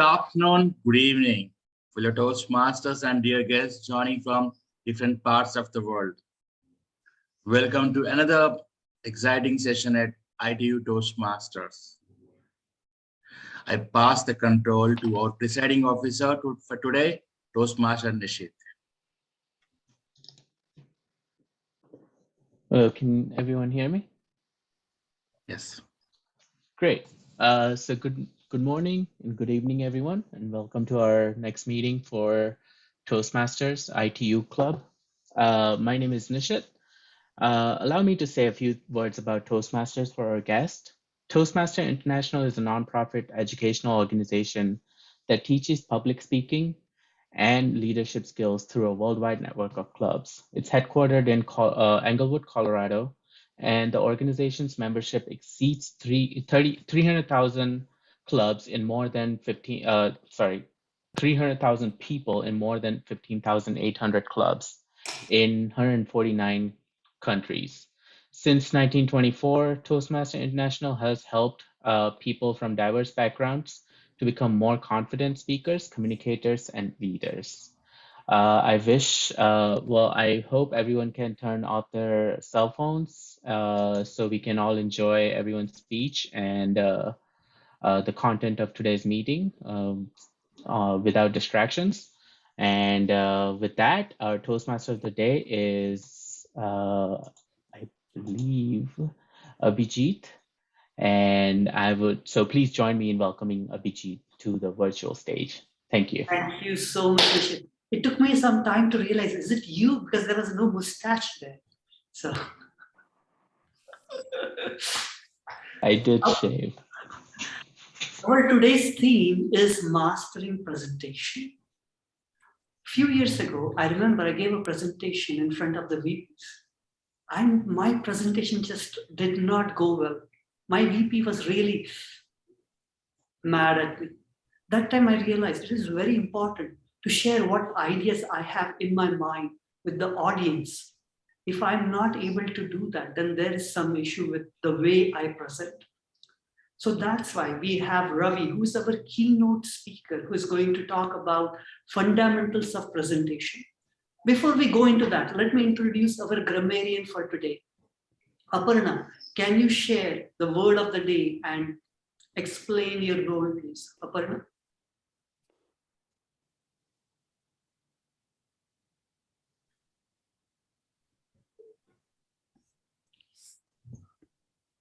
Good afternoon, good evening, fellow Toastmasters and dear guests joining from different parts of the world. Welcome to another exciting session at ITU Toastmasters. I pass the control to our presiding officer for today, Toastmaster Nishit. Hello, can everyone hear me? Yes. Great. So good morning and good evening, everyone, and welcome to our next meeting for Toastmasters ITU Club. My name is Nishit. Allow me to say a few words about Toastmasters for our guest. Toastmaster International is a nonprofit educational organization that teaches public speaking and leadership skills through a worldwide network of clubs. It's headquartered in Englewood, Colorado, and the organization's membership exceeds 300,000 clubs in more than 300,000 people in more than 15,800 clubs in 149 countries. Since 1924, Toastmaster International has helped people from diverse backgrounds to become more confident speakers, communicators, and leaders. I hope everyone can turn off their cell phones so we can all enjoy everyone's speech and the content of today's meeting without distractions. And with that, our Toastmaster of the day is, I believe, Abhijit. And so please join me in welcoming Abhijit to the virtual stage. Thank you. Thank you so much, Nishit. It took me some time to realize, is it you? Because there was no mustache there. So I did shave. Our today's theme is mastering presentation. A few years ago, I remember I gave a presentation in front of the VPs. And my presentation just did not go well. My VP was really mad at me. That time I realized it is very important to share what ideas I have in my mind with the audience. If I'm not able to do that, then there is some issue with the way I present. So that's why we have Ravi, who's our keynote speaker, who is going to talk about fundamentals of presentation. Before we go into that, let me introduce our grammarian for today. Aparna, can you share the word of the day and explain your role, please? Aparna.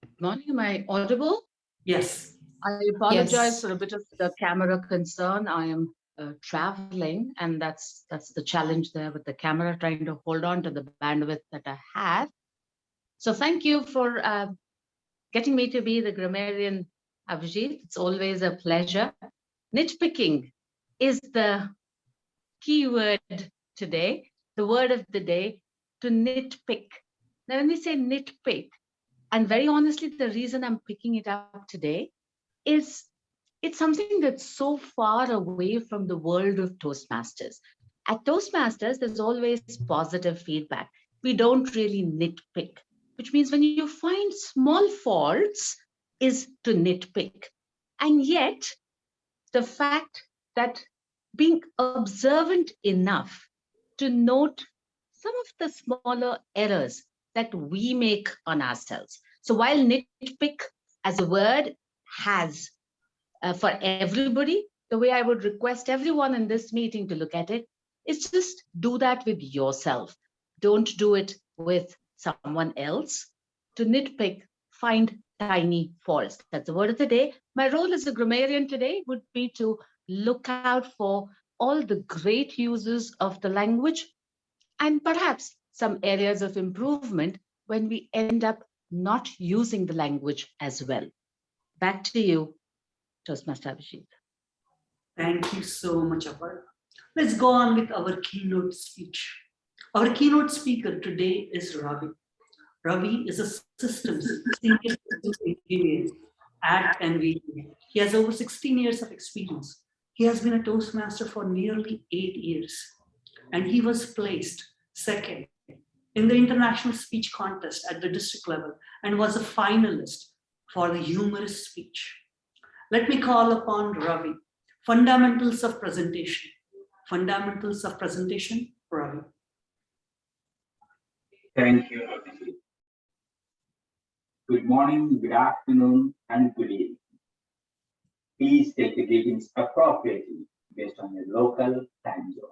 Good morning, am I audible? Yes. I apologize for a bit of the camera concern. I am traveling, and that's the challenge there with the camera, trying to hold on to the bandwidth that I have. So thank you for getting me to be the grammarian, Abhijit. It's always a pleasure. Nitpicking is the key word today, the word of the day, to nitpick. Now, when we say nitpick, and very honestly, the reason I'm picking it up today is it's something that's so far away from the world of Toastmasters. At Toastmasters, there's always positive feedback. We don't really nitpick, which means when you find small faults is to nitpick. And yet, the fact that being observant enough to note some of the smaller errors that we make on ourselves. So while nitpick as a word has for everybody, the way I would request everyone in this meeting to look at it is just do that with yourself. Don't do it with someone else. To nitpick, find tiny faults. That's the word of the day. My role as a grammarian today would be to look out for all the great uses of the language and perhaps some areas of improvement when we end up not using the language as well. Back to you, Toastmaster Abhijit. Thank you so much, Aparna. Let's go on with our keynote speech. Our keynote speaker today is Ravi. Ravi is a systems senior engineer at NVIDIA. He has over 16 years of experience. He has been a Toastmaster for nearly 8 years, and he was placed second in the international speech contest at the district level and was a finalist for the humorous speech. Let me call upon Ravi Fundamentals of presentation. Fundamentals of presentation, Ravi. Thank you, Ravi. Good morning, good afternoon, and good evening. Please take the greetings appropriately based on your local time zone.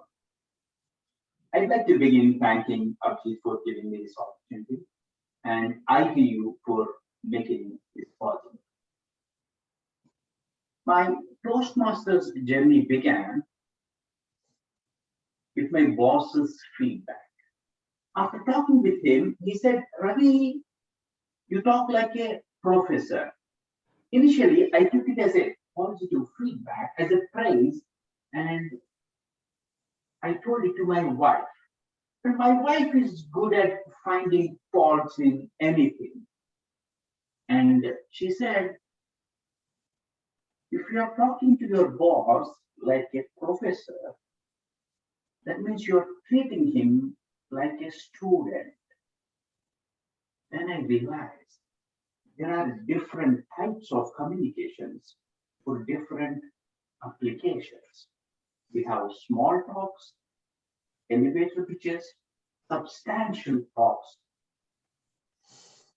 I'd like to begin thanking Abhi for giving me this opportunity and ITU for making this possible. My Toastmasters journey began with my boss's feedback. After talking with him, he said, Ravi, you talk like a professor. Initially, I took it as a positive feedback, as a praise, and I told it to my wife. And my wife is good at finding faults in anything. And she said, if you are talking to your boss like a professor, that means you're treating him like a student. Then I realized there are different types of communications for different applications. We have small talks, elevator pitches, substantial talks.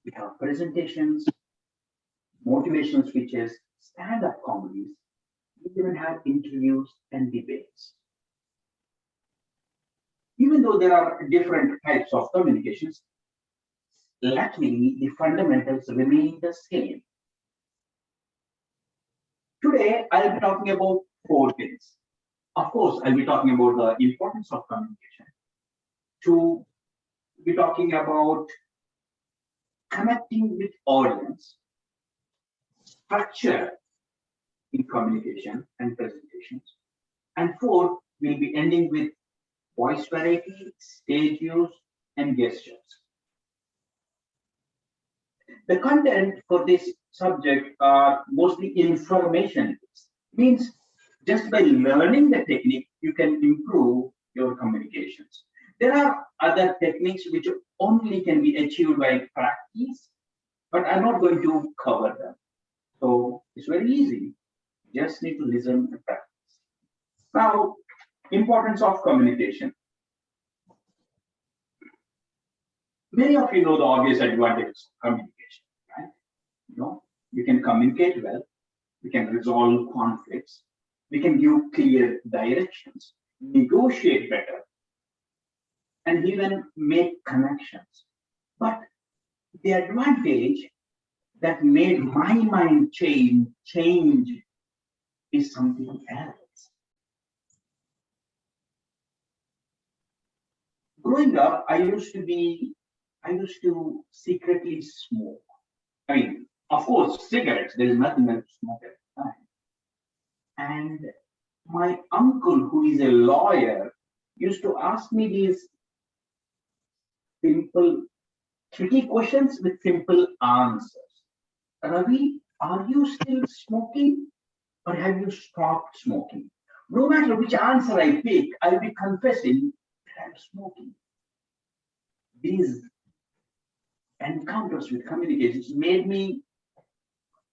We have presentations, motivational speeches, stand-up comedies. We even have interviews and debates. Even though there are different types of communications, luckily the fundamentals remain the same. Today, I'll be talking about 4 things. Of course, I'll be talking about the importance of communication. 2, be talking about connecting with audience, structure in communication and presentations. And 4, we'll be ending with voice variety, stage use, and gestures. The content for this subject are mostly information. Means just by learning the technique, you can improve your communications. There are other techniques which only can be achieved by practice, but I'm not going to cover them. So it's very easy. Just need to listen and practice. Now, importance of communication. Many of you know the obvious advantages of communication, right? You can communicate well, we can resolve conflicts, we can give clear directions, negotiate better, and even make connections. But the advantage that made my mind change is something else. Growing up, I used to secretly smoke. I mean, of course, cigarettes, there is nothing else to smoke at the time. And my uncle, who is a lawyer, used to ask me these simple, tricky questions with simple answers. Ravi, are you still smoking or have you stopped smoking? No matter which answer I pick, I'll be confessing that I'm smoking. These encounters with communications made me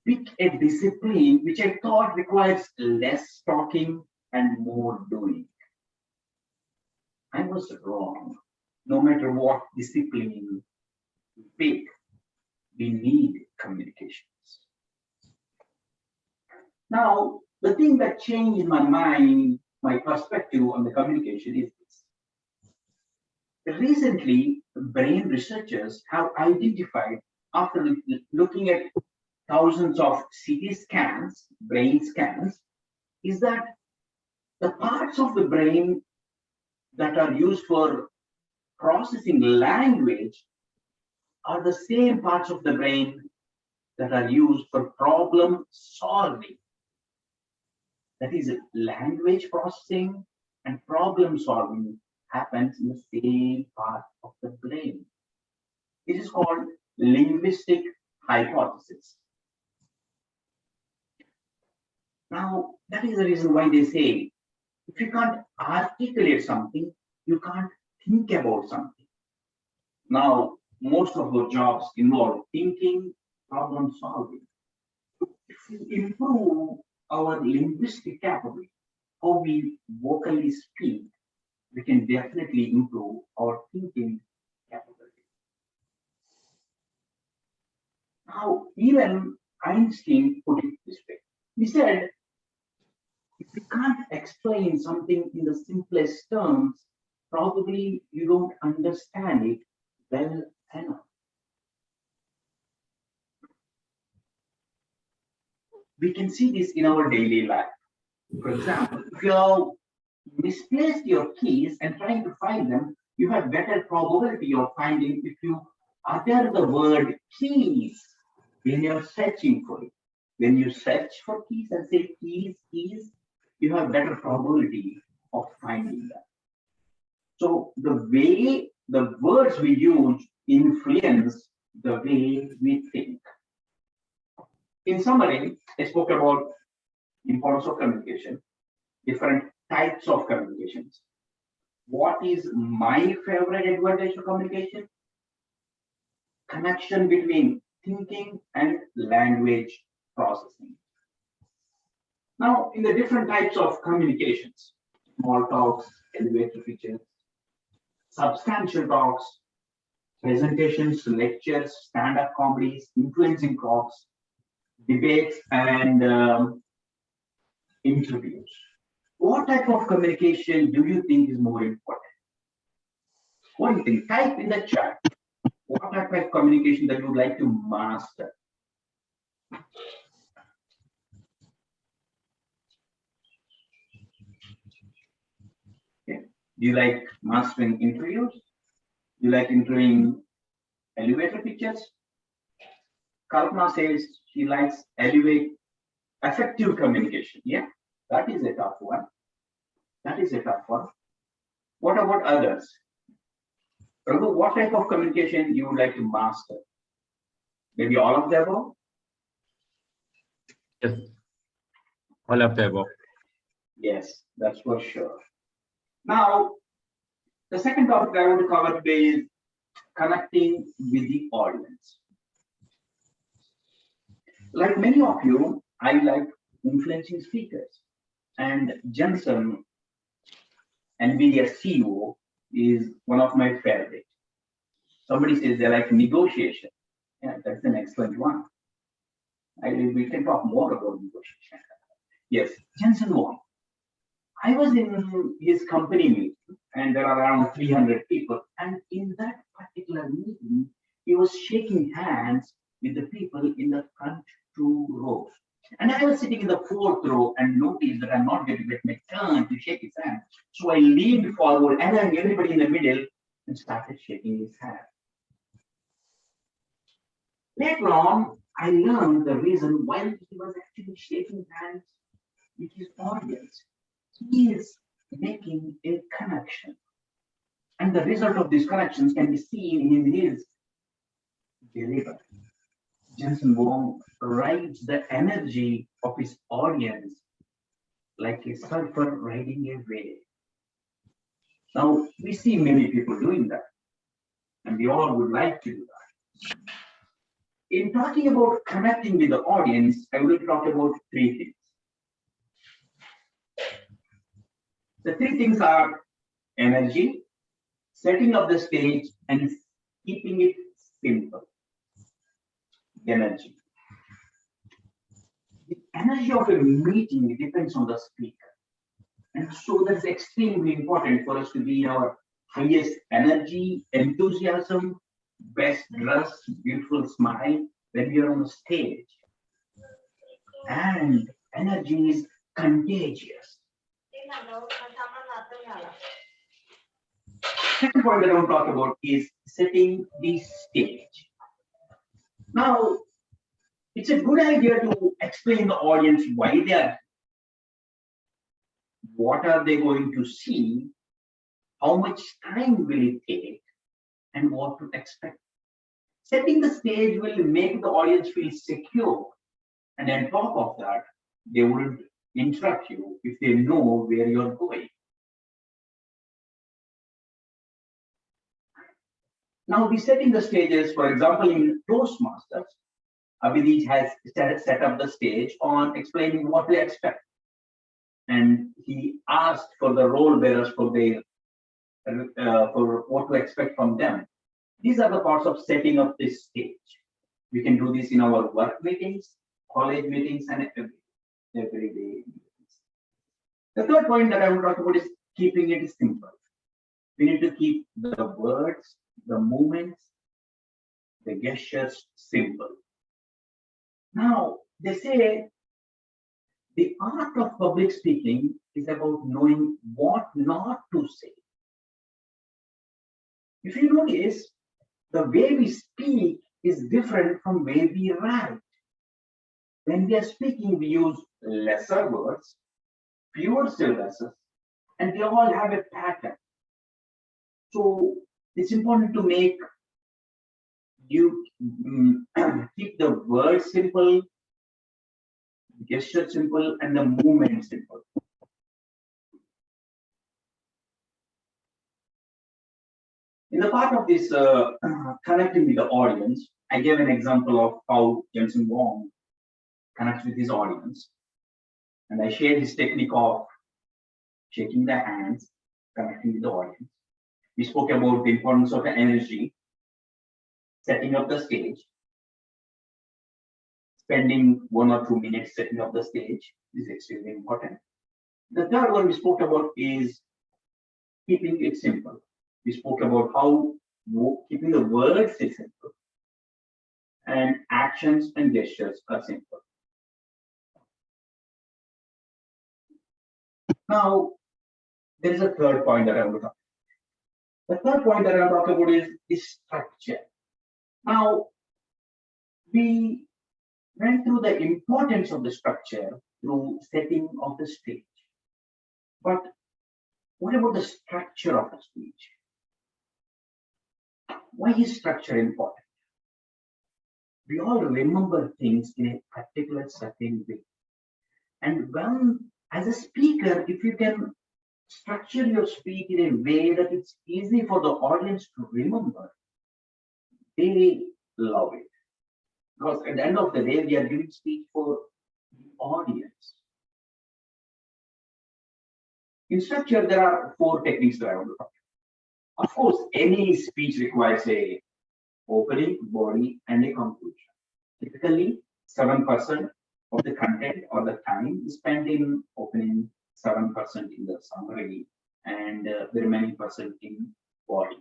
pick a discipline which I thought requires less talking and more doing. I was wrong. No matter what discipline we pick, we need communications. Now, the thing that changed my mind, my perspective on the communication is this. Recently, brain researchers have identified, after looking at thousands of CT scans, brain scans, is that the parts of the brain that are used for processing language are the same parts of the brain that are used for problem solving. That is, language processing and problem solving happens in the same part of the brain. It is called linguistic hypothesis. Now, that is the reason why they say, if you can't articulate something, you can't think about something. Now, most of our jobs involve thinking, problem solving. If you improve our linguistic capability, how we vocally speak, we can definitely improve our thinking capability. Now, even Einstein put it this way. He said, if you can't explain something in the simplest terms, probably you don't understand it well enough. We can see this in our daily life. For example, if you have misplaced your keys and trying to find them, you have better probability of finding if you utter the word keys when you're searching for it. When you search for keys and say keys, keys, you have better probability of finding them. So the way the words we use influence the way we think. In summary, I spoke about importance of communication, different types of communications. What is my favorite advantage of communication? Connection between thinking and language processing. Now, in the different types of communications, small talks, elevator pitches, substantial talks, presentations, lectures, stand-up comedies, influencing talks, debates, and interviews. What type of communication do you think is more important? What do you think? Type in the chat. What type of communication that you would like to master? Okay. Do you like mastering interviews? Do you like entering elevator pitches? Kalpana says she likes effective communication. Yeah, that is a tough one. That is a tough one. What about others? Prabhu, what type of communication you would like to master? Maybe all of the above? Yes. All of the above. Yes, that's for sure. Now, the second topic I want to cover today is connecting with the audience. Like many of you, I like influencing speakers. And Jensen, NVIDIA CEO, is one of my favorites. Somebody says they like negotiation. Yeah, that's an excellent one. We can talk more about negotiation. Yes, Jensen Wong. I was in his company meeting, and there are around 300 people. And in that particular meeting, he was shaking hands with the people in the front 2 rows. And I was sitting in the 4th row and noticed that I'm not going to get my turn to shake his hand. So I leaned forward and then everybody in the middle and started shaking his hand. Later on, I learned the reason why he was actually shaking hands with his audience. He is making a connection. And the result of these connections can be seen in his delivery. Jensen Wong rides the energy of his audience like a surfer riding a wave. Now, we see many people doing that, and we all would like to do that. In talking about connecting with the audience, I will talk about 3 things. The 3 things are energy, setting up the stage, and keeping it simple. Energy. The energy of a meeting depends on the speaker. And so that's extremely important for us to be in our highest energy, enthusiasm, best dress, beautiful smile when we are on the stage. And energy is contagious. Second point that I want to talk about is setting the stage. Now, it's a good idea to explain the audience why they are, what are they going to see, how much time will it take, and what to expect. Setting the stage will make the audience feel secure, and on top of that, they wouldn't interrupt you if they know where you're going. Now, we setting the stages, for example, in Toastmasters, Abhijit has set up the stage on explaining what they expect. And he asked for the role bearers for for what to expect from them. These are the parts of setting up this stage. We can do this in our work meetings, college meetings, and everyday meetings. The third point that I will talk about is keeping it simple. We need to keep the words, the movements, the gestures simple. Now, they say the art of public speaking is about knowing what not to say. If you notice, the way we speak is different from way we write. When we are speaking, we use lesser words, fewer syllables, and they all have a pattern. So it's important to make you keep the words simple, gesture simple, and the movement simple. In the part of this connecting with the audience, I gave an example of how Jensen Wong connects with his audience. And I shared his technique of shaking the hands, connecting with the audience. We spoke about the importance of the energy, setting up the stage, spending 1 or 2 minutes setting up the stage is extremely important. The third one we spoke about is keeping it simple. We spoke about how keeping the words is simple and actions and gestures are simple. Now, there is a third point that I want to talk about. The third point that I want to talk about is structure. Now, we went through the importance of the structure through setting of the stage. But what about the structure of the speech? Why is structure important? We all remember things in a particular certain way. And when, as a speaker, if you can structure your speech in a way that it's easy for the audience to remember, they love it. Because at the end of the day, we are giving speech for the audience. In structure, there are 4 techniques that I want to talk about. Of course, any speech requires a opening, body, and a conclusion. Typically, 7% of the content or the time is spent in opening, 7% in the summary, and the remaining percent in body.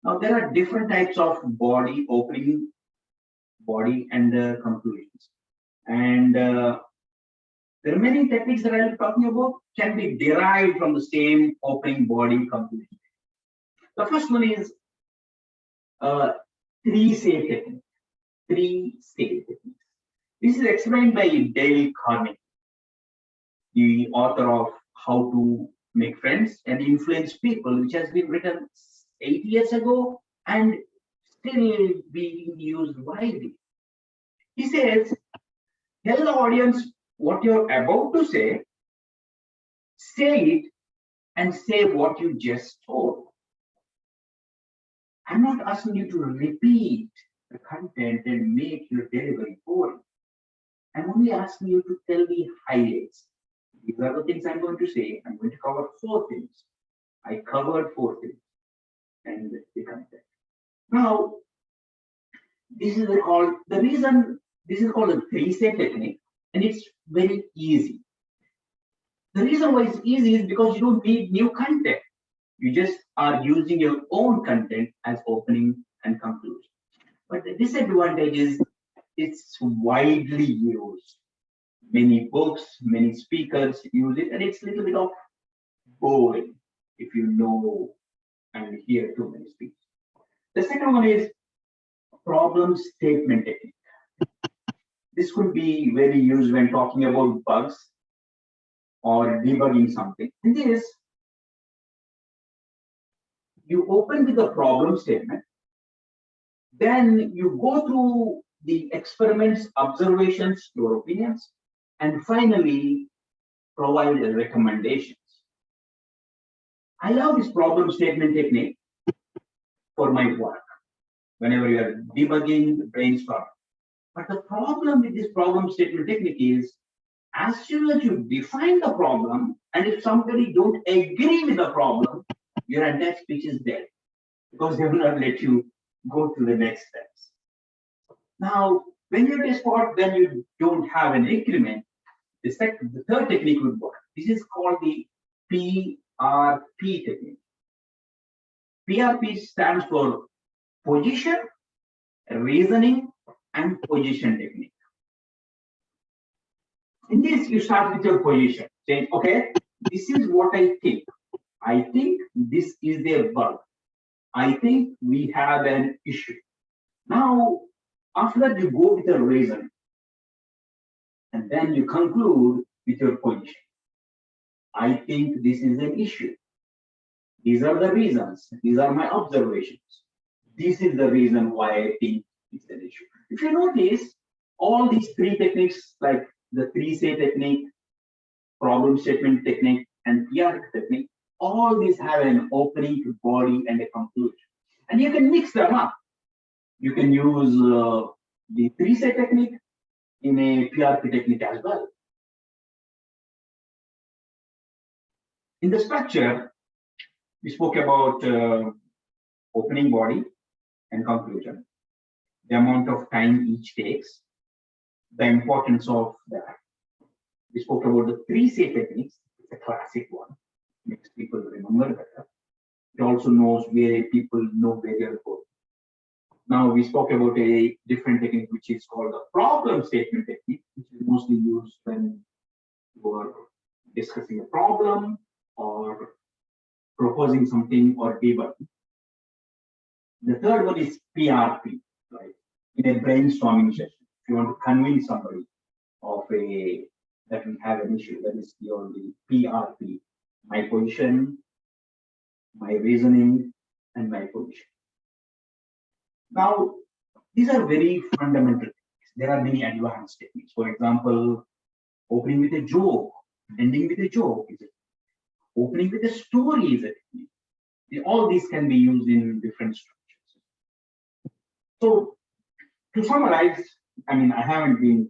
Now, there are different types of body, opening, body, and conclusions. And the remaining techniques that I'll be talking about can be derived from the same opening, body, conclusion. The first one is 3-say technique. 3-say technique. This is explained by Dale Carnegie, the author of How to Make Friends and Influence People, which has been written 8 years ago and still being used widely. He says, tell the audience what you're about to say it, and say what you just told. I'm not asking you to repeat the content and make your delivery boring. I'm only asking you to tell the highlights. These are the things I'm going to say. I'm going to cover 4 things. I covered 4 things and the content. Now, this is called the reason this is called a 3-say technique, and it's very easy. The reason why it's easy is because you don't need new content. You just are using your own content as opening and conclusion. But the disadvantage is it's widely used. Many books, many speakers use it, and it's a little bit of boring if you know and hear too many speakers. The second one is problem statement technique. This could be very used when talking about bugs or debugging something. In this, you open with a problem statement, then you go through the experiments, observations, your opinions, and finally provide recommendations. I love this problem statement technique for my work. whenever you are debugging, brainstorming. But the problem with this problem statement technique is, as soon as you define the problem, and if somebody don't agree with the problem, your entire speech is dead, because they will not let you go to the next steps. Now, when you're at a spot when you don't have an agreement, the third technique would work. This is called the PRP technique. PRP stands for position, reasoning, and position technique. In this, you start with your position, saying, okay, this is what I think. I think this is a bug. I think we have an issue. Now, after that, you go with a reason. And then you conclude with your position. I think this is an issue. These are the reasons. These are my observations. This is the reason why I think it's an issue. If you notice, all these three techniques, like the 3-say technique, problem statement technique, and PRP technique, all these have an opening, body, and a conclusion. And you can mix them up. You can use the 3-say technique in a PRP technique as well. In the structure, we spoke about opening, body, and conclusion, the amount of time each takes, the importance of that. We spoke about the 3-say techniques. It's a classic one, makes people remember better. It also knows where people know where they're going. Now we spoke about a different technique, which is called the problem statement technique, which is mostly used when you are discussing a problem or proposing something or debugging. The third one is PRP, right? In a brainstorming session, if you want to convince somebody of that we have an issue, that is the only PRP, my position, my reasoning, and my position. Now, these are very fundamental techniques. There are many advanced techniques. For example, opening with a joke, ending with a joke is a technique. Opening with a story is a technique. All these can be used in different structures. So, to summarize, I mean, I haven't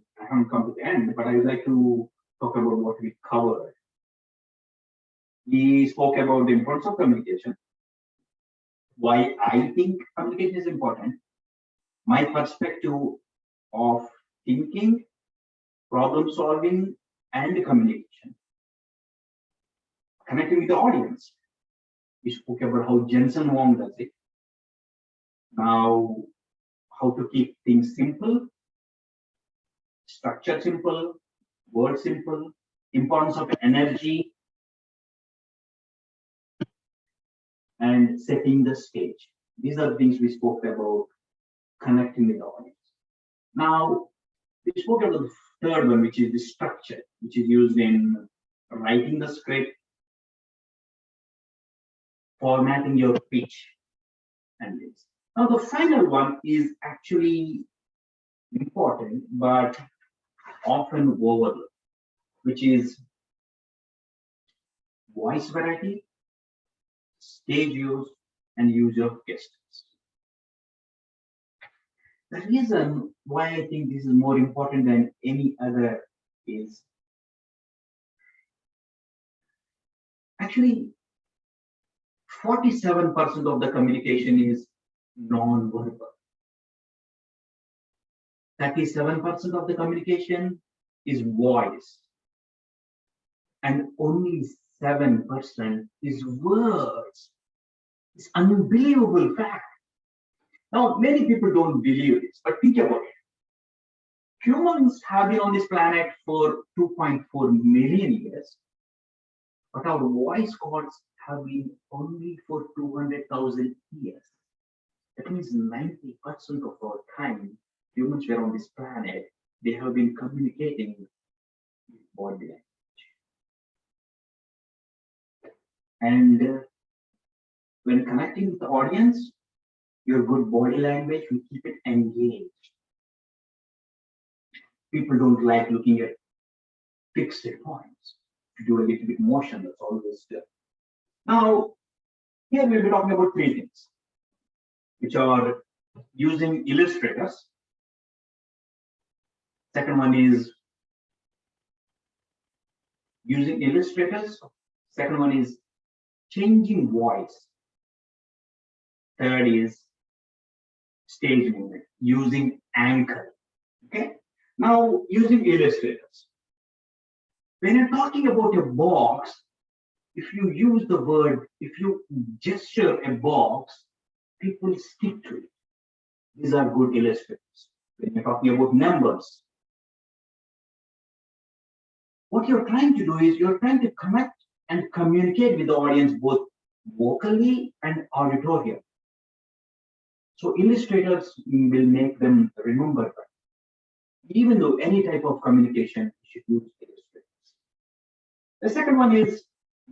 come to the end, but I would like to talk about what we covered. We spoke about the importance of communication, why I think communication is important, my perspective of thinking, problem solving, and communication. Connecting with the audience. We spoke about how Jensen Wong does it. Now, how to keep things simple, structure simple, word simple, importance of energy, and setting the stage. These are things we spoke about, connecting with the audience. Now, we spoke about the third one, which is the structure, which is used in writing the script, formatting your pitch, and this. Now, the final one is actually important, but often overlooked, which is voice variety, stage use, and use of gestures. The reason why I think this is more important than any other is actually 47% of the communication is non-verbal. 37% of the communication is voice. And only 7% is words. It's an unbelievable fact. Now, many people don't believe this, but think about it. Humans have been on this planet for 2.4 million years, but our voice cords have been only for 200,000 years. That means 90% of our time, humans were on this planet, they have been communicating with body language. And when connecting with the audience, your good body language will keep it engaged. People don't like looking at fixed points. To do a little bit motion, that's always good. Now, here we'll be talking about three things, which are using illustrators. Second one is using illustrators. Second one is changing voice. Third is stage movement, using anchor. Okay. Now, using illustrators. When you're talking about a box, if you use the word, if you gesture a box, people stick to it. These are good illustrators. When you're talking about numbers, what you're trying to do is you're trying to connect and communicate with the audience both vocally and auditorially. So illustrators will make them remember that. Even though any type of communication, you should use illustrators. The second one is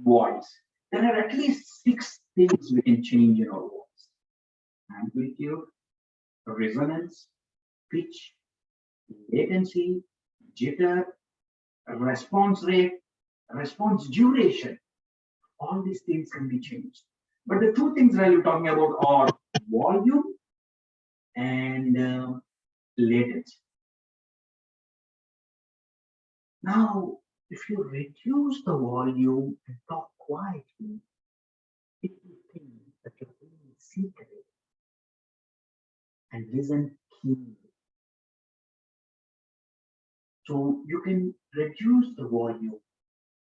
voice. There are at least 6 things we can change in our voice: amplitude, resonance, pitch, latency, jitter, response rate, response duration. All these things can be changed. But the 2 things that you're talking about are volume and latency. Now, if you reduce the volume and talk quietly, people think that you're being secret and listen keenly. So you can reduce the volume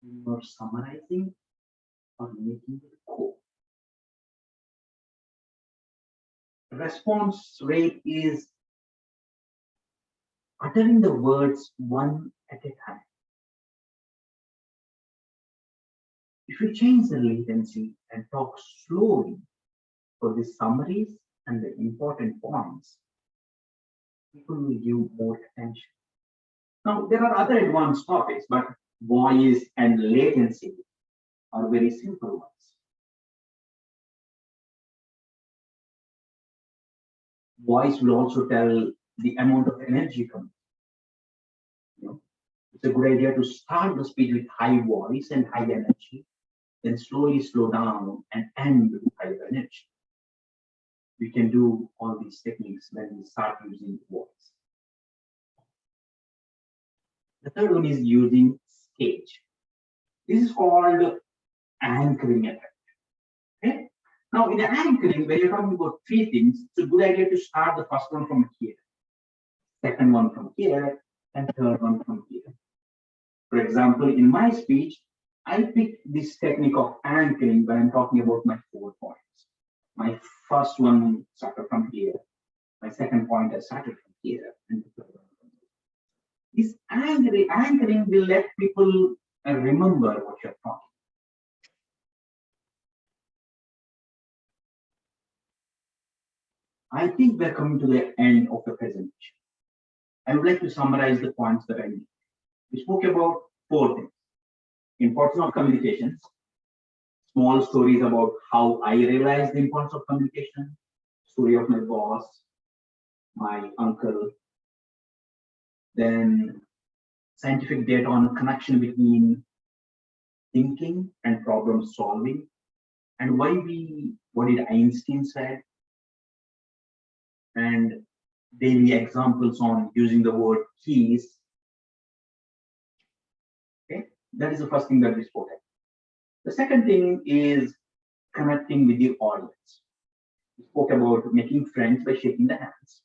when you're summarizing or making it core. Response rate is uttering the words one at a time. If you change the latency and talk slowly for the summaries and the important points, people will give more attention. Now, there are other advanced topics, but voice and latency are very simple ones. Voice will also tell the amount of energy coming. It's a good idea to start the speech with high voice and high energy, then slowly slow down and end with higher energy. We can do all these techniques when we start using voice. The third one is using stage. This is called anchoring effect. Okay? Now, in the anchoring, when you're talking about 3 things, it's a good idea to start the first one from here, second one from here, and third one from here. For example, in my speech, I picked this technique of anchoring when I'm talking about my 4 points. My first one started from here. My second point I started from here. And the third one from here. This anchoring will let people remember what you're talking. I think we're coming to the end of the presentation. I would like to summarize the points that I made. We spoke about 4 things: importance of communications, small stories about how I realized the importance of communication, story of my boss, my uncle, then scientific data on connection between thinking and problem solving, and what did Einstein said, and daily examples on using the word keys. Okay, that is the first thing that we spoke about. The second thing is connecting with the audience. We spoke about making friends by shaking the hands,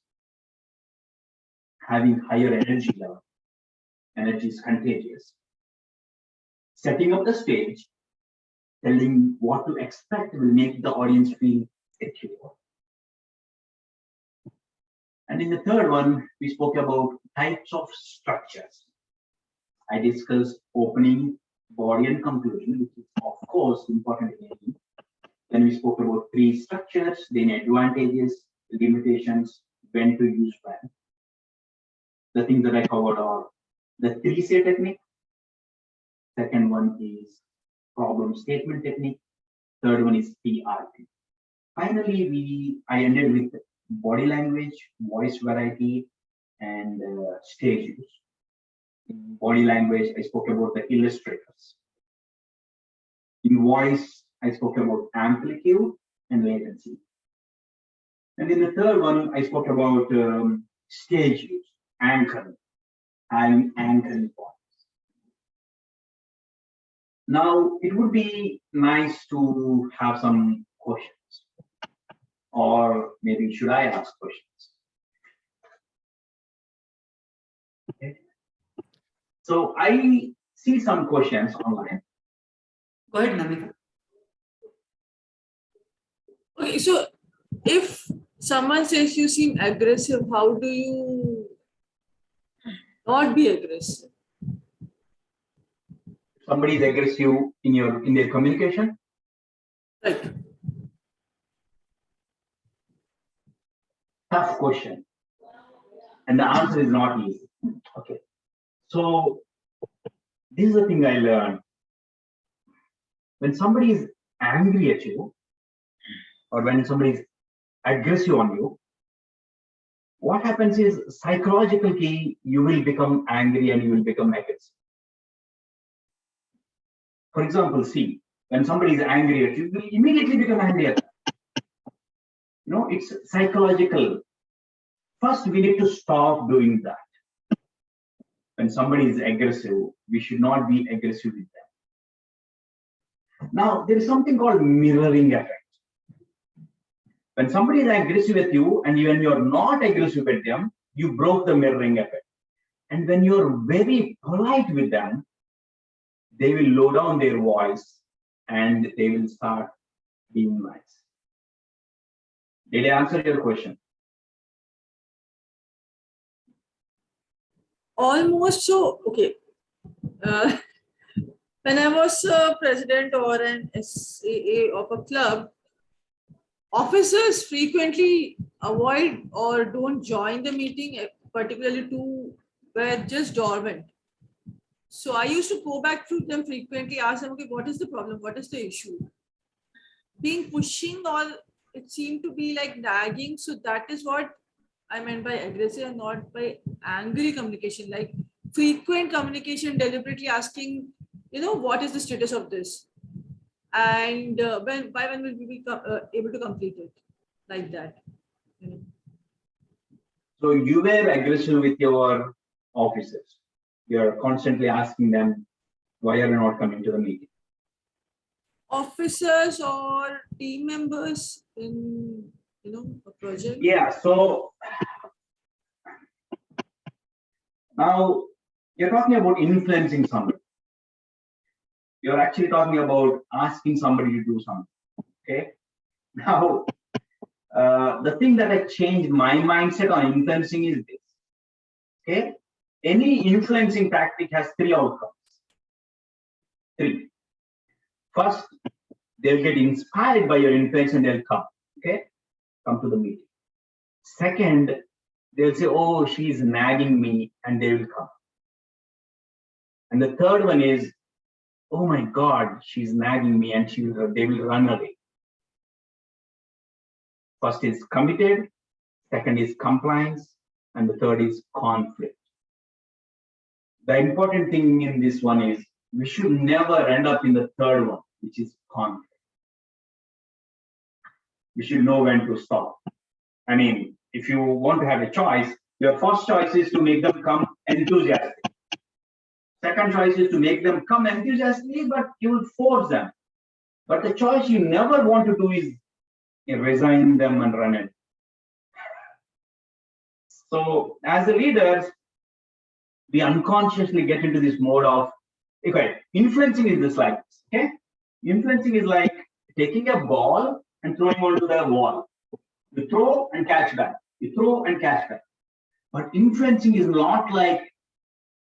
having higher energy level. Energy is contagious. Setting up the stage, telling what to expect will make the audience feel secure. And in the third one, we spoke about types of structures. I discussed opening, body, and conclusion, which is of course important in any. Then we spoke about 3 structures, then advantages, limitations, when to use when. The things that I covered are the 3-say technique. Second one is problem statement technique. Third one is PRT. Finally, I ended with body language, voice variety, and stage use. In body language, I spoke about the illustrators. In voice, I spoke about amplitude and latency. And in the third one, I spoke about stage use, anchoring, and anchoring points. Now, it would be nice to have some questions, or maybe should I ask questions? Okay. So I see some questions online. Go ahead, Namita. Okay, so if someone says you seem aggressive, how do you not be aggressive? Somebody is aggressive in their communication. Right. Tough question, and the answer is not easy. Okay, so this is the thing I learned. When somebody is angry at you, or when somebody is aggressive on you, what happens is psychologically you will become angry and you will become aggressive. For example, see, when somebody is angry at you, you will immediately become angry at them. You know, it's psychological. First, we need to stop doing that. When somebody is aggressive, we should not be aggressive with them. Now, there is something called mirroring effect. When somebody is aggressive with you and when you're not aggressive with them, you broke the mirroring effect. And when you're very polite with them, they will lower down their voice and they will start being nice. Did I answer your question? Almost so, okay. When I was a president or an SAA of a club, officers frequently avoid or don't join the meeting, particularly two were just dormant. So I used to go back to them frequently, ask them, okay, what is the problem? What is the issue? Being pushing or it seemed to be like nagging. So that is what I meant by aggressive and not by angry communication, like frequent communication, deliberately asking, what is the status of this? And when will we be able to complete it? Like that. So you were aggressive with your officers. You're constantly asking them, why are you not coming to the meeting? Officers or team members in a project? Yeah, so now you're talking about influencing somebody. You're actually talking about asking somebody to do something. Okay. Now, the thing that has changed my mindset on influencing is this. Okay. Any influencing tactic has three outcomes. Three. First, they'll get inspired by your influence and they'll come. Okay. Come to the meeting. Second, they'll say, oh, she's nagging me, and they will come. And the third one is, oh my God, she's nagging me, and they will run away. First is committed, second is compliance, and the third is conflict. The important thing in this one is we should never end up in the third one, which is conflict. We should know when to stop. I mean, if you want to have a choice, your first choice is to make them come enthusiastic. Second choice is to make them come enthusiastically, but you will force them. But the choice you never want to do is resign them and run it. So as the leaders, we unconsciously get into this mode of, okay, influencing is this like this, okay? Influencing is like taking a ball and throwing onto the wall. You throw and catch back. You throw and catch back. But influencing is not like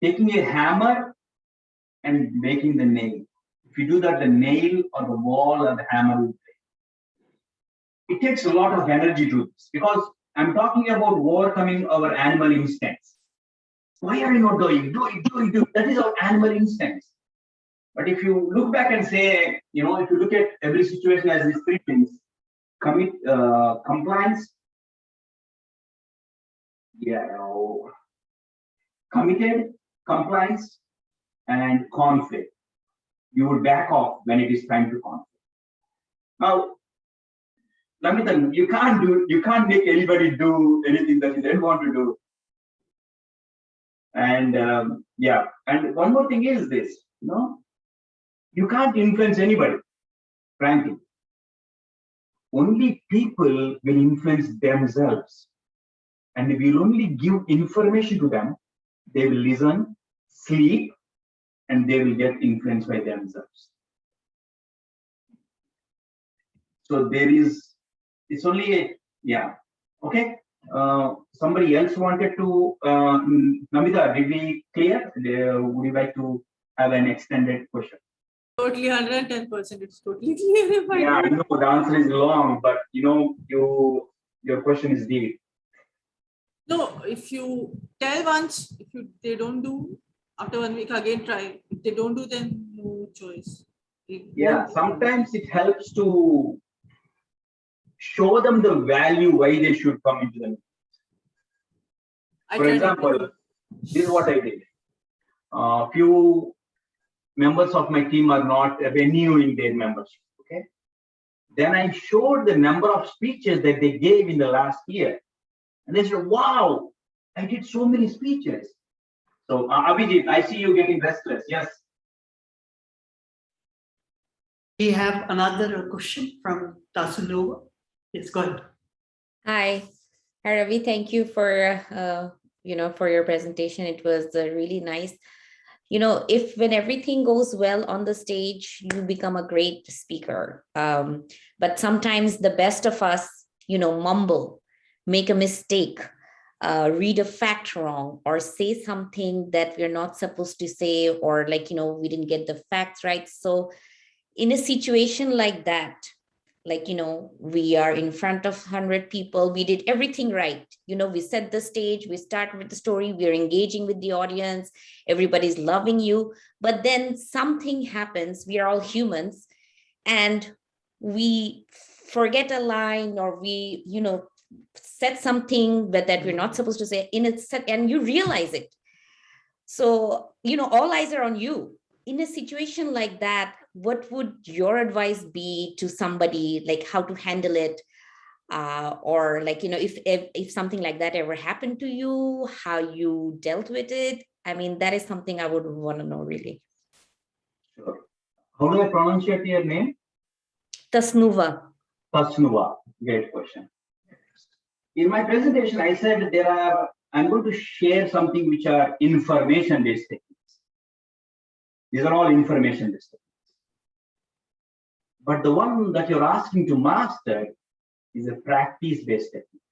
taking a hammer and making the nail. If you do that, the nail or the wall or the hammer will break. It takes a lot of energy to do this because I'm talking about overcoming our animal instincts. Why are you not doing? Do it. That is our animal instincts. But if you look back and say, if you look at every situation as these three things, compliance, committed, compliance, and conflict. You will back off when it is time to conflict. Now, Namita, you can't make anybody do anything that you don't want to do. And yeah, and one more thing is this, you can't influence anybody, frankly. Only people will influence themselves. And if you only give information to them, they will listen, sleep, and they will get influenced by themselves. So it's only yeah. Okay. Somebody else wanted to, Namita, did we clear? Would you like to have an extended question? Totally 110%. It's totally clear. Yeah, I know the answer is long, but your question is deep. No, if you tell once, they don't do, after 1 week again try. If they don't do, then no choice. Yeah, sometimes it helps to show them the value why they should come into the meeting. For example, this is what I did. Few members of my team are not renewing their membership. Okay. Then I showed the number of speeches that they gave in the last year. And they said, wow, I did so many speeches. So Abhijit, I see you getting restless. Yes. We have another question from Tasunova. Yes, go ahead. Hi, Ravi. Thank you for for your presentation. It was really nice. If when everything goes well on the stage, you become a great speaker. But sometimes the best of us, mumble, make a mistake, read a fact wrong, or say something that we're not supposed to say, or we didn't get the facts right. So in a situation like that, we are in front of 100 people, we did everything right. We set the stage, we start with the story, we're engaging with the audience, everybody's loving you. But then something happens, we are all humans, and we forget a line, or we, said something that we're not supposed to say and you realize it. So, all eyes are on you. In a situation like that, what would your advice be to somebody, like how to handle it? Or if something like that ever happened to you, how you dealt with it? I mean, that is something I would want to know, really. Sure. How do I pronounce your name? Tasnuva. Tasnuva. Great question. In my presentation, I said I'm going to share something which are information-based techniques. These are all information-based techniques. But the one that you're asking to master is a practice-based technique.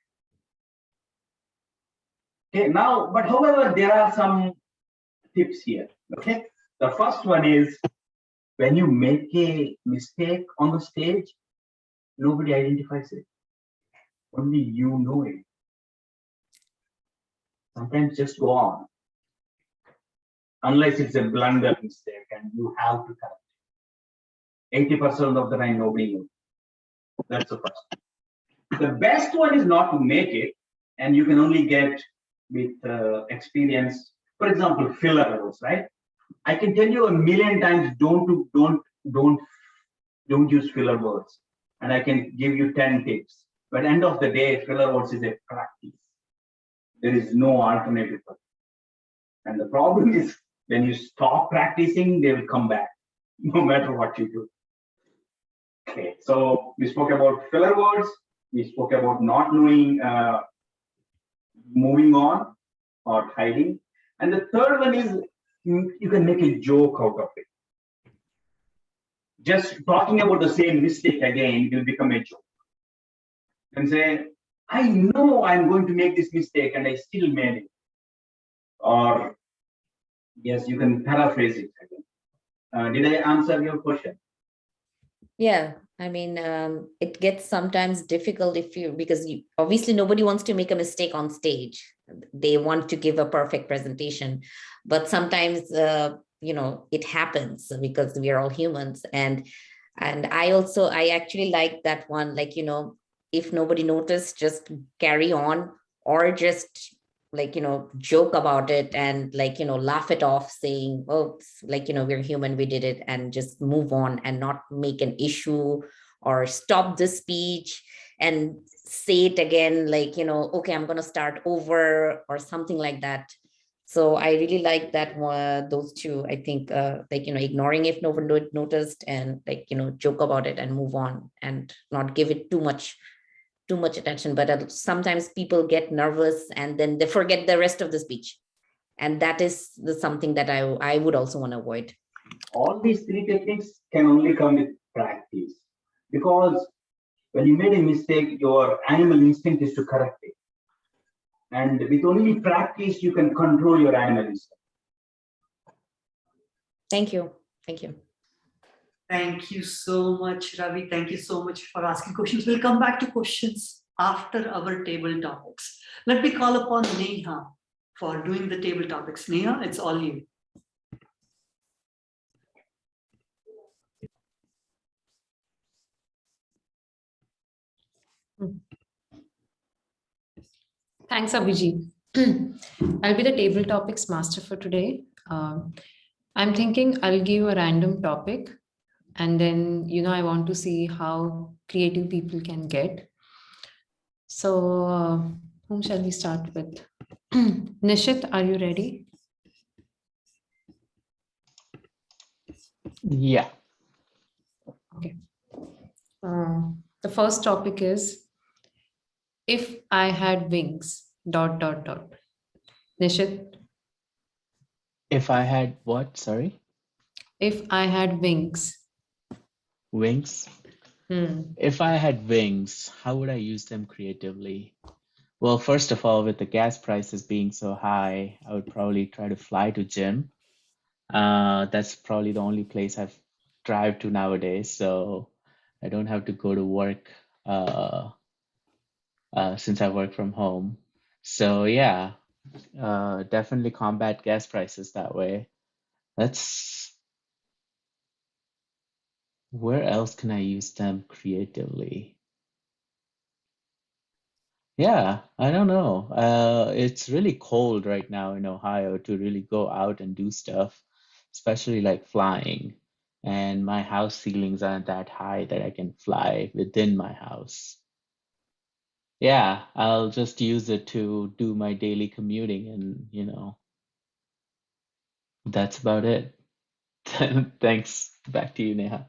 Okay, now, but however, there are some tips here. Okay, the first one is when you make a mistake on the stage, nobody identifies it. Only you know it. Sometimes just go on. Unless it's a blunder mistake and you have to correct it. 80% of the time, nobody knows. That's the first. The best one is not to make it, and you can only get with experience. For example, filler words, right? I can tell you a million times, don't use filler words, and I can give you 10 tips. But end of the day, filler words is a practice. There is no alternative for it. And the problem is when you stop practicing, they will come back, no matter what you do. Okay, so we spoke about filler words. We spoke about not knowing, moving on or hiding. And the third one is you can make a joke out of it. Just talking about the same mistake again will become a joke. You can say, I know I'm going to make this mistake and I still made it. Or, yes, you can paraphrase it again. Did I answer your question? Yeah, I mean, it gets sometimes difficult because obviously nobody wants to make a mistake on stage. They want to give a perfect presentation, but sometimes, it happens because we are all humans. And I actually like that one, if nobody noticed, just carry on, or just joke about it and laugh it off, saying, oh, we're human, we did it, and just move on and not make an issue or stop the speech. and say it again, like, okay, I'm going to start over or something like that. So I really like that one, those two. I think ignoring if no one noticed, and joke about it and move on and not give it too much attention. But sometimes people get nervous and then they forget the rest of the speech. And that is something that I would also want to avoid. All these three techniques can only come with practice, because when you made a mistake, your animal instinct is to correct it. And with only practice, you can control your animal instinct. Thank you. Thank you. Thank you so much, Ravi. Thank you so much for asking questions. We'll come back to questions after our table topics. Let me call upon Neha for doing the table topics. Neha, it's all you. Thanks, Abhijit. I'll be the table topics master for today. I'm thinking I'll give a random topic, and then, I want to see how creative people can get. So, whom shall we start with? Nishit, are you ready? Yeah. Okay. The first topic is, if I had wings, ... Nishit, If I had what? Sorry? if I had wings. Wings? If I had wings, how would I use them creatively? Well, first of all, with the gas prices being so high, I would probably try to fly to gym. That's probably the only place I've drive to nowadays, so I don't have to go to work since I work from home. So yeah, definitely combat gas prices that way. Where else can I use them creatively? Yeah, I don't know. It's really cold right now in Ohio to really go out and do stuff, especially like flying. And my house ceilings aren't that high that I can fly within my house. Yeah, I'll just use it to do my daily commuting, and that's about it. Thanks. Back to you, Neha.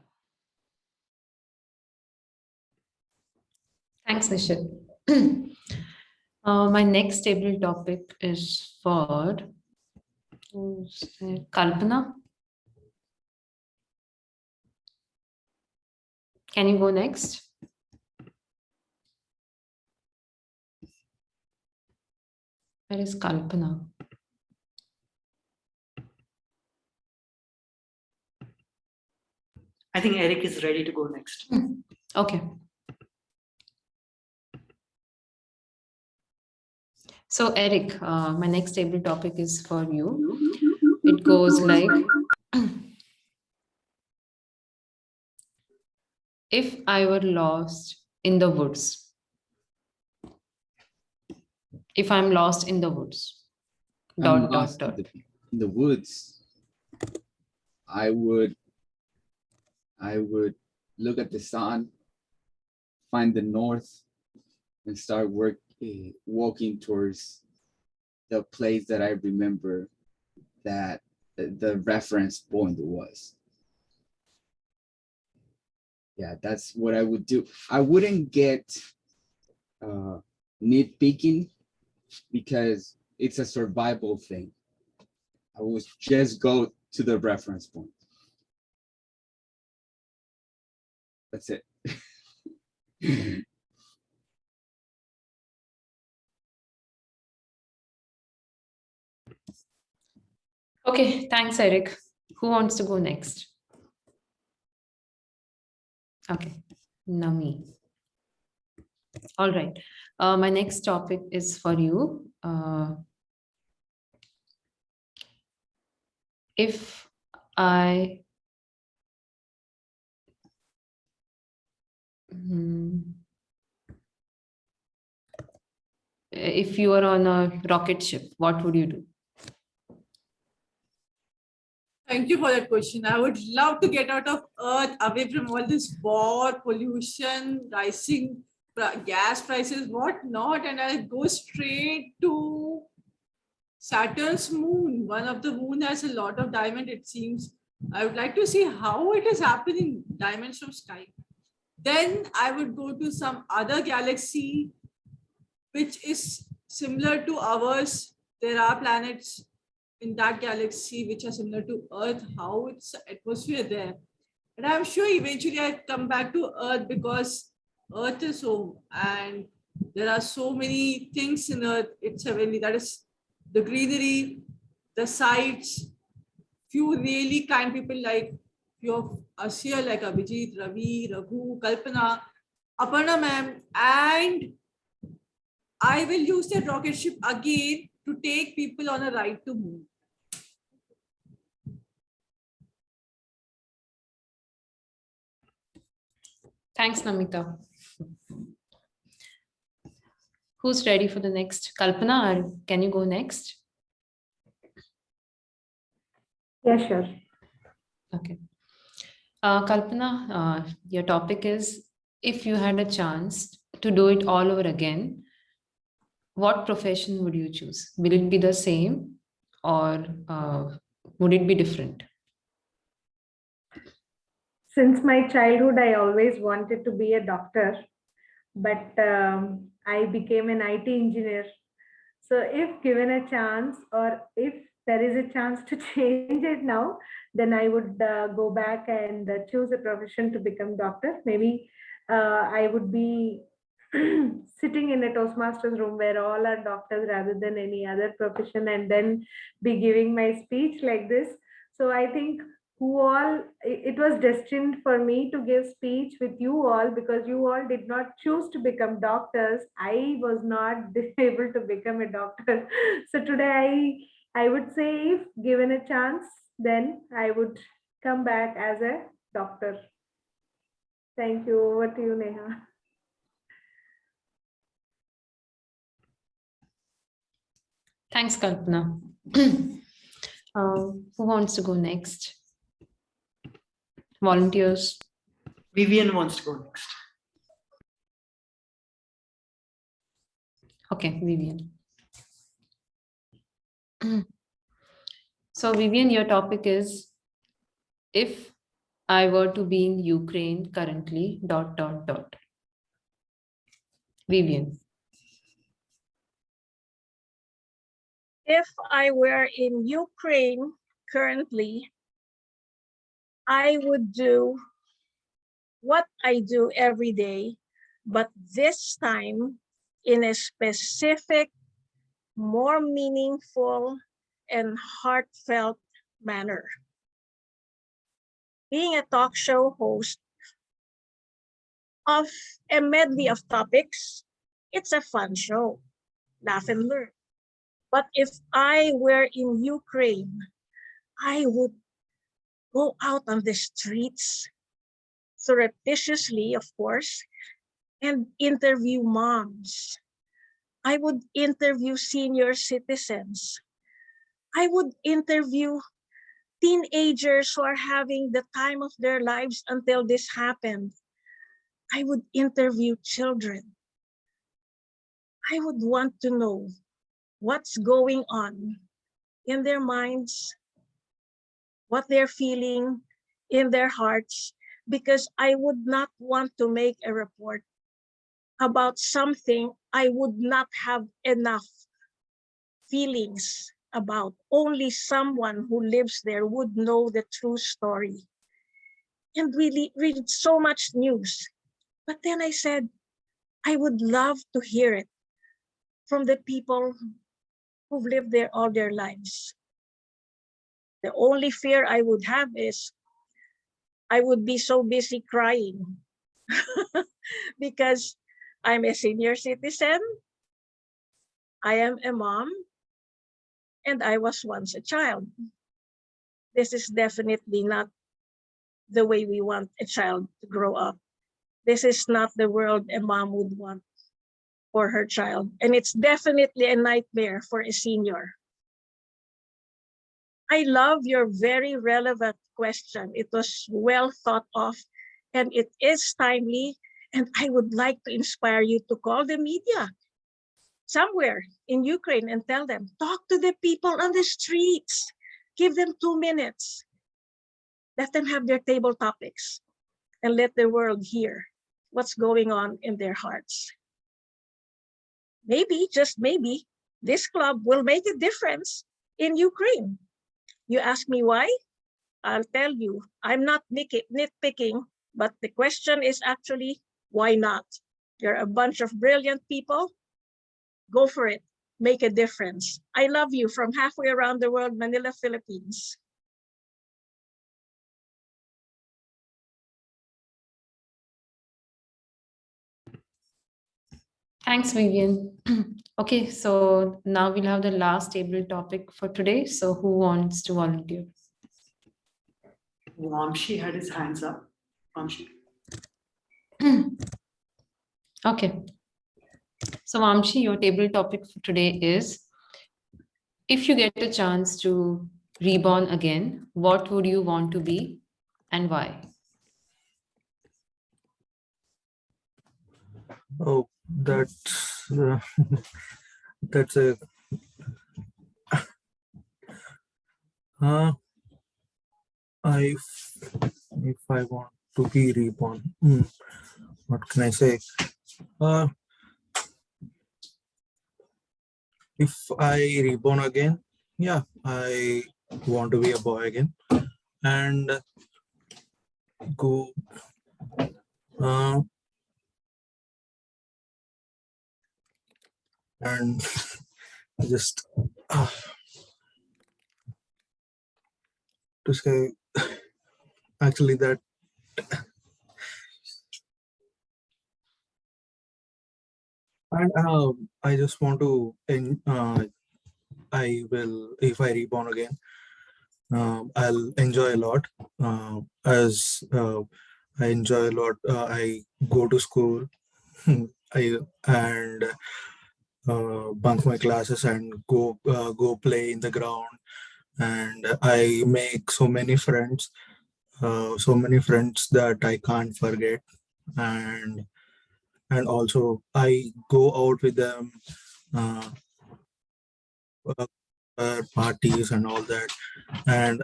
Thanks, Nishit. My next table topic is for Kalpana. Can you go next? Where is Kalpana? I think Eric is ready to go next. Okay. So Eric, my next table topic is for you. It goes like, if I were lost in the woods. If I'm lost in the woods. In the woods, I would look at the sun, find the north, and start walking towards the place that I remember that the reference point was. Yeah, that's what I would do. I wouldn't get nitpicking because it's a survival thing. I would just go to the reference point. That's it. Okay, thanks, Eric. Who wants to go next? Okay, Nami. All right. My next topic is for you. If you are on a rocket ship, what would you do? Thank you for that question. I would love to get out of Earth, away from all this war, pollution, rising gas prices, what not, and I'll go straight to Saturn's moon. One of the moon has a lot of diamond, it seems. I would like to see how it is happening, diamonds from sky. Then I would go to some other galaxy which is similar to ours. There are planets in that galaxy which are similar to Earth, how its atmosphere there. And I'm sure eventually I come back to Earth because Earth is home and there are so many things in Earth. It's heavenly. That is the greenery, the sights, few really kind people like few of us here, like Abhijit, Ravi, Raghu, Kalpana, Aparna ma'am, and I will use that rocket ship again to take people on a ride to moon. Thanks, Namita. Who's ready for the next? Kalpana, or can you go next? Yeah, sure. Okay. Kalpana, your topic is, if you had a chance to do it all over again, what profession would you choose? Will it be the same or would it be different? Since my childhood, I always wanted to be a doctor, but I became an IT engineer. So if given a chance, or if there is a chance to change it now, then I would go back and choose a profession to become doctor. Maybe I would be sitting in a Toastmasters room where all are doctors rather than any other profession, and then be giving my speech like this. So I think it was destined for me to give speech with you all, because you all did not choose to become doctors. I was not able to become a doctor. So today I would say, if given a chance, then I would come back as a doctor. Thank you. Over to you, Neha. Thanks, Kalpana. Who wants to go next? Volunteers. Vivian wants to go next. Okay, Vivian. So Vivian, your topic is, if I were to be in Ukraine currently, ... Vivian. If I were in Ukraine currently, I would do what I do every day, but this time in a specific, more meaningful and heartfelt manner. Being a talk show host of a medley of topics, it's a fun show, laugh and learn. But if I were in Ukraine, I would go out on the streets, surreptitiously, of course, and interview moms. I would interview senior citizens. I would interview teenagers who are having the time of their lives until this happened. I would interview children. I would want to know what's going on in their minds, what they're feeling in their hearts, because I would not want to make a report about something I would not have enough feelings about. Only someone who lives there would know the true story. And we read so much news. But then I said, I would love to hear it from the people who've lived there all their lives. The only fear I would have is I would be so busy crying because I'm a senior citizen, I am a mom, and I was once a child. This is definitely not the way we want a child to grow up. This is not the world a mom would want for her child. And it's definitely a nightmare for a senior. I love your very relevant question. It was well thought of, and it is timely, And I would like to inspire you to call the media somewhere in Ukraine and tell them, talk to the people on the streets. Give them 2 minutes. Let them have their table topics and let the world hear what's going on in their hearts. Maybe, just maybe, this club will make a difference in Ukraine. You ask me why? I'll tell you, I'm not nitpicking, but the question is actually, why not? You're a bunch of brilliant people. Go for it. Make a difference. I love you from halfway around the world, Manila, Philippines. Thanks, Vivian. Okay, so now we'll have the last table topic for today. So who wants to volunteer? Vamshi had his hands up. Vamshi. Okay. So Vamshi, your table topic for today is, if you get a chance to reborn again, what would you want to be and why? Oh, that's that's a if I want to be reborn, what can I say? If I reborn again, yeah, I want to be a boy again and go and just to say actually that and I just want to I will, if I reborn again, I'll enjoy a lot as I enjoy a lot. I go to school and bunk my classes and go play in the ground, and I make so many friends that I can't forget, and also I go out with them, parties and all that, and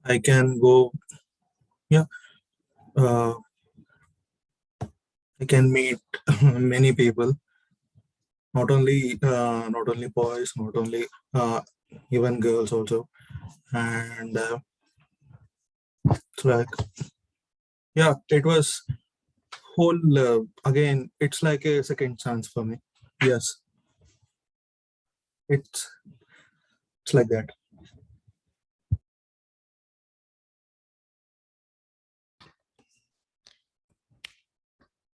I can go, yeah, I can meet many people, not only boys, not only even girls also, and it's like, yeah, it was whole again. It's like a second chance for me. Yes, it's like that.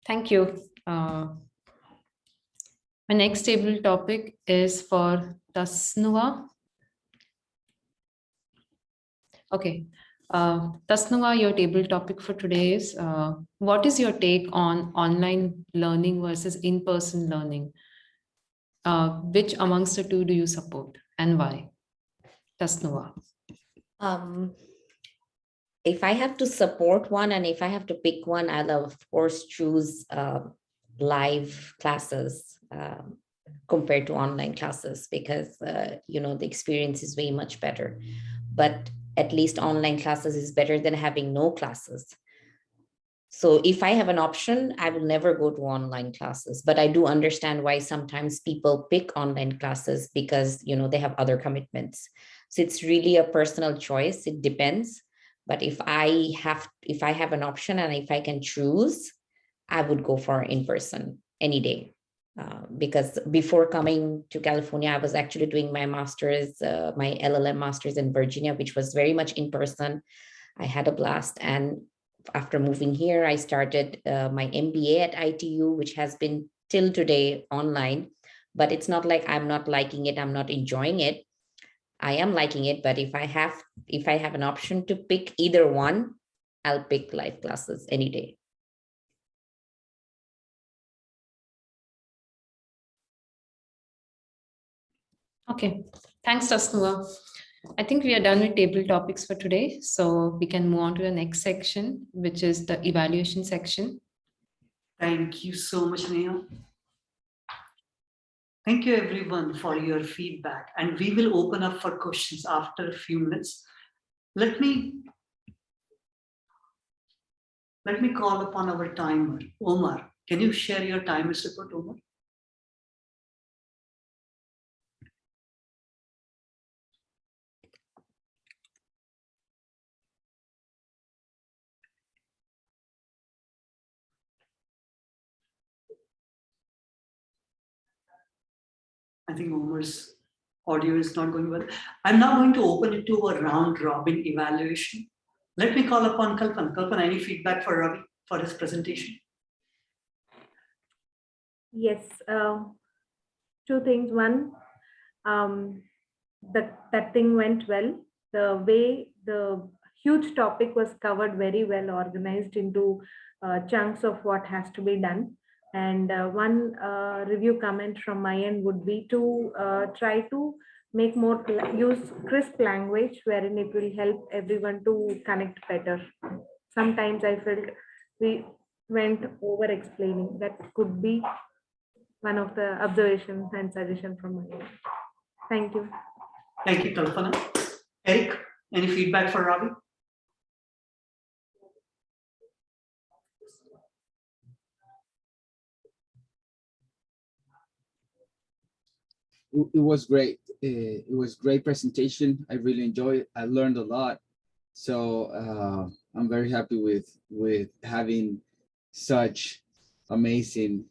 Thank you. My next table topic is for Tasnuva. Okay. Tasnuva, your table topic for today is, what is your take on online learning versus in-person learning? Which amongst the two do you support and why? Tasnuva. If I have to support one and if I have to pick one, I'll of course choose live classes compared to online classes because, the experience is way much better. But at least online classes is better than having no classes. So if I have an option, I will never go to online classes, but I do understand why sometimes people pick online classes because, they have other commitments. So it's really a personal choice. It depends. But if I have an option and if I can choose, I would go for in-person any day. Because before coming to California, I was actually doing my master's, my LLM master's in Virginia, which was very much in person. I had a blast. And after moving here, I started my MBA at ITU, which has been till today online. But it's not like I'm not liking it, I'm not enjoying it. I am liking it, but if I have an option to pick either one, I'll pick live classes any day. Okay, thanks, Tasnuva. I think we are done with table topics for today. So we can move on to the next section, which is the evaluation section. Thank you so much, Neha. Thank you everyone for your feedback, and we will open up for questions after a few minutes. Let me call upon our timer, Omar. Can you share your timer's report, Omar? I think Omar's audio is not going well. I'm now going to open it to a round robin evaluation. Let me call upon Kalpan. Kalpan, any feedback for Ravi for his presentation? Yes, two things. One, that thing went well. The way the huge topic was covered very well, organized into chunks of what has to be done. And one review comment from my end would be to try to make more use crisp language wherein it will help everyone to connect better. Sometimes I felt we went over explaining. That could be one of the observations and suggestion from my end. Thank you. Thank you, Kalpana. Eric, any feedback for Ravi? It was great. It was great presentation. I really enjoyed it. I learned a lot. So I'm very happy with having such amazing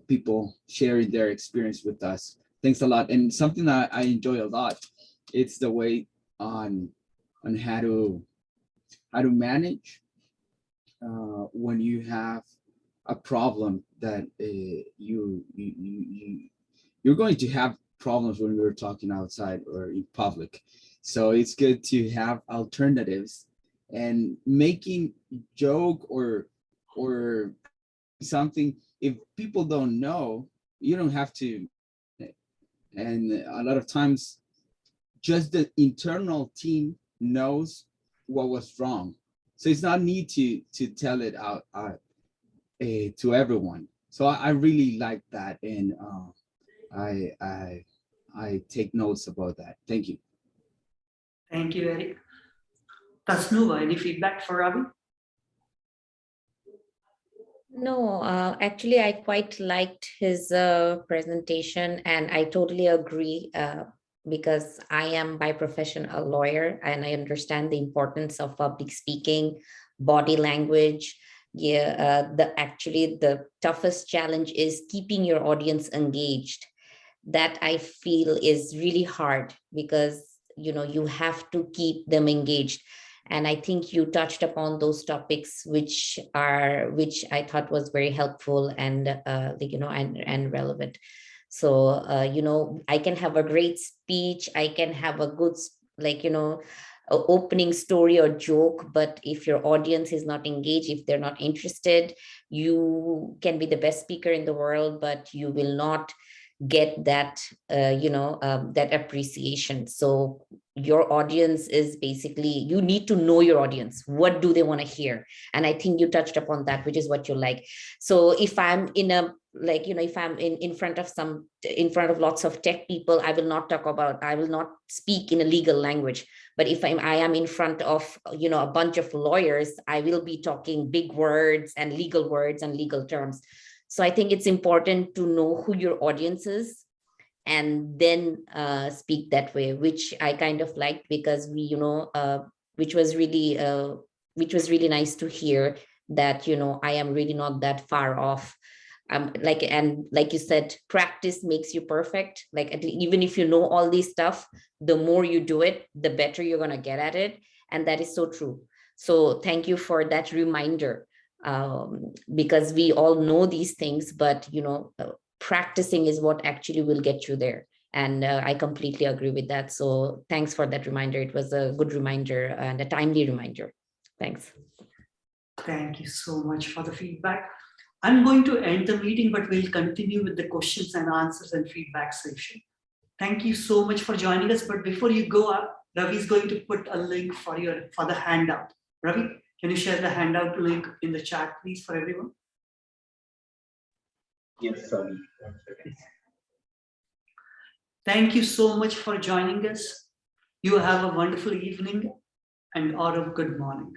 people sharing their experience with us. Thanks a lot. And something that I enjoy a lot, it's the way on how to manage when you have a problem that you're going to have problems when you're talking outside or in public. So it's good to have alternatives, and making joke or something, if people don't know, you don't have to. And a lot of times just the internal team knows what was wrong. So it's not need to tell it out to everyone. So I really like that, and I take notes about that. Thank you. Thank you, Eric. Tasnuva, any feedback for Ravi? No, actually, I quite liked his presentation, and I totally agree because I am by profession a lawyer, and I understand the importance of public speaking, body language. Yeah, the toughest challenge is keeping your audience engaged. That I feel is really hard because you have to keep them engaged. And I think you touched upon those topics which I thought was very helpful and and relevant. So I can have a great speech, I can have a good opening story or joke, but if your audience is not engaged, if they're not interested, you can be the best speaker in the world, but you will not get that that appreciation. So your audience is basically, you need to know your audience. What do they want to hear? And I think you touched upon that, which is what you like. So if I'm in a if I'm in front of lots of tech people, I will not speak in a legal language. But if I am in front of a bunch of lawyers, I will be talking big words and legal terms. So I think it's important to know who your audience is and then speak that way, which I kind of liked, because which was really nice to hear that, I am really not that far off. And like you said, practice makes you perfect. Even if you know all these stuff, the more you do it, the better you're going to get at it. And that is so true. So thank you for that reminder. Because we all know these things, but practicing is what actually will get you there. And I completely agree with that. So thanks for that reminder. It was a good reminder and a timely reminder. Thanks. Thank you so much for the feedback. I'm going to end the meeting, but we'll continue with the questions and answers and feedback session. Thank you so much for joining us. But before you go up, Ravi is going to put a link for the handout. Ravi, can you share the handout link in the chat, please, for everyone? Yes, sorry. Thank you so much for joining us. You have a wonderful evening and or a good morning.